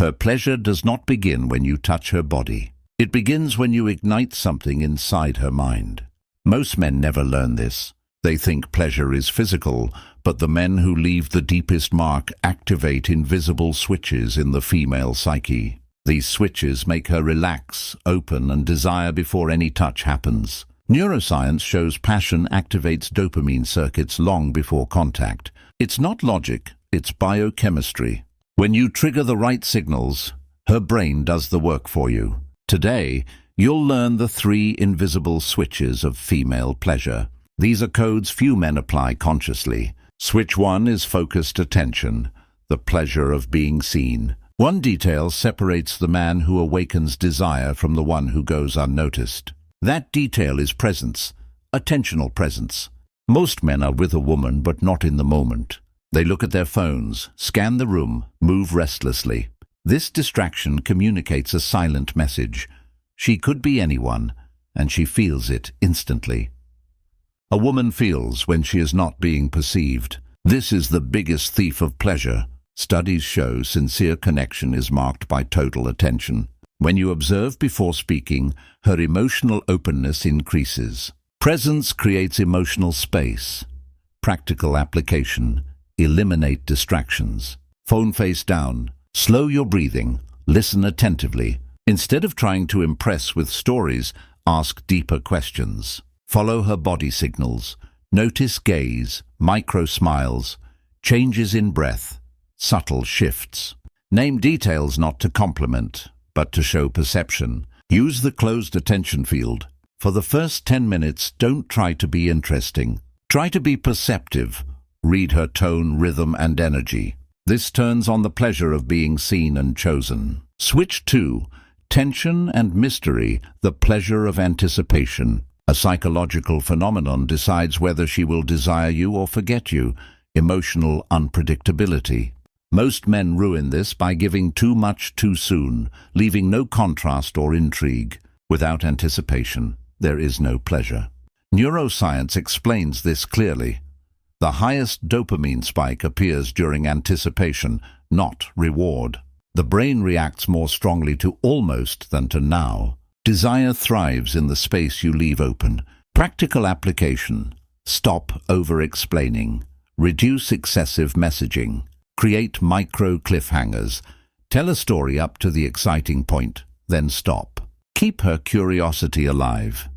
Her pleasure does not begin when you touch her body. It begins when you ignite something inside her mind. Most men never learn this. They think pleasure is physical, but the men who leave the deepest mark activate invisible switches in the female psyche. These switches make her relax, open, and desire before any touch happens. Neuroscience shows passion activates dopamine circuits long before contact. It's not logic, it's biochemistry. When you trigger the right signals, her brain does the work for you. Today, you'll learn the 3 invisible switches of female pleasure. These are codes few men apply consciously. Switch 1 is focused attention, the pleasure of being seen. One detail separates the man who awakens desire from the one who goes unnoticed. That detail is presence, attentional presence. Most men are with a woman but not in the moment. They look at their phones, scan the room, move restlessly. This distraction communicates a silent message. She could be anyone, and she feels it instantly. A woman feels when she is not being perceived. This is the biggest thief of pleasure. Studies show sincere connection is marked by total attention. When you observe before speaking, her emotional openness increases. Presence creates emotional space. Practical application. Eliminate distractions. Phone face down. Slow your breathing. Listen attentively. Instead of trying to impress with stories, ask deeper questions. Follow her body signals. Notice gaze, micro smiles, changes in breath, subtle shifts. Name details not to compliment, but to show perception. Use the closed attention field. For the first 10 minutes, don't try to be interesting. Try to be perceptive. Read her tone, rhythm, and energy. This turns on the pleasure of being seen and chosen. Switch 2. Tension and mystery, the pleasure of anticipation. A psychological phenomenon decides whether she will desire you or forget you. Emotional unpredictability. Most men ruin this by giving too much too soon, leaving no contrast or intrigue. Without anticipation, there is no pleasure. Neuroscience explains this clearly. The highest dopamine spike appears during anticipation, not reward. The brain reacts more strongly to almost than to now. Desire thrives in the space you leave open. Practical application. Stop over-explaining. Reduce excessive messaging. Create micro cliffhangers. Tell a story up to the exciting point, then stop. Keep her curiosity alive.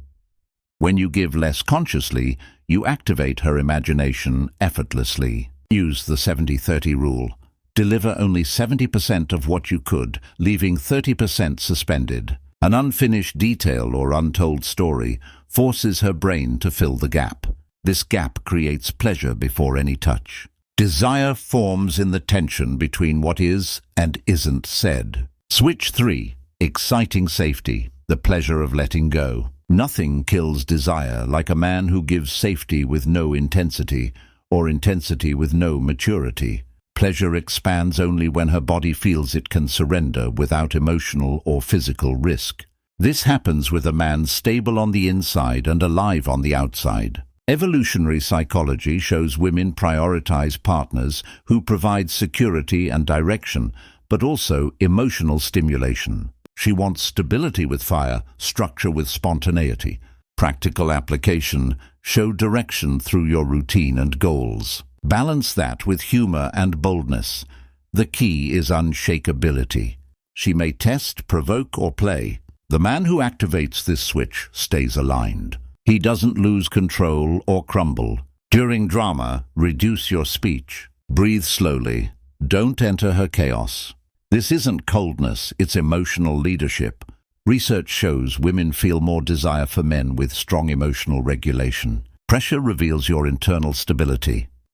When you give less consciously, you activate her imagination effortlessly. Use the 70-30 rule. Deliver only 70% of what you could, leaving 30% suspended. An unfinished detail or untold story forces her brain to fill the gap. This gap creates pleasure before any touch. Desire forms in the tension between what is and isn't said. Switch 3. Exciting safety, the pleasure of letting go. Nothing kills desire like a man who gives safety with no intensity, or intensity with no maturity. Pleasure expands only when her body feels it can surrender without emotional or physical risk. This happens with a man stable on the inside and alive on the outside. Evolutionary psychology shows women prioritize partners who provide security and direction, but also emotional stimulation. She wants stability with fire, structure with spontaneity. Practical application. Show direction through your routine and goals. Balance that with humor and boldness. The key is unshakability. She may test, provoke, or play. The man who activates this switch stays aligned. He doesn't lose control or crumble. During drama, reduce your speech. Breathe slowly. Don't enter her chaos. This isn't coldness, it's emotional leadership. Research shows women feel more desire for men with strong emotional regulation. Pressure reveals your internal stability.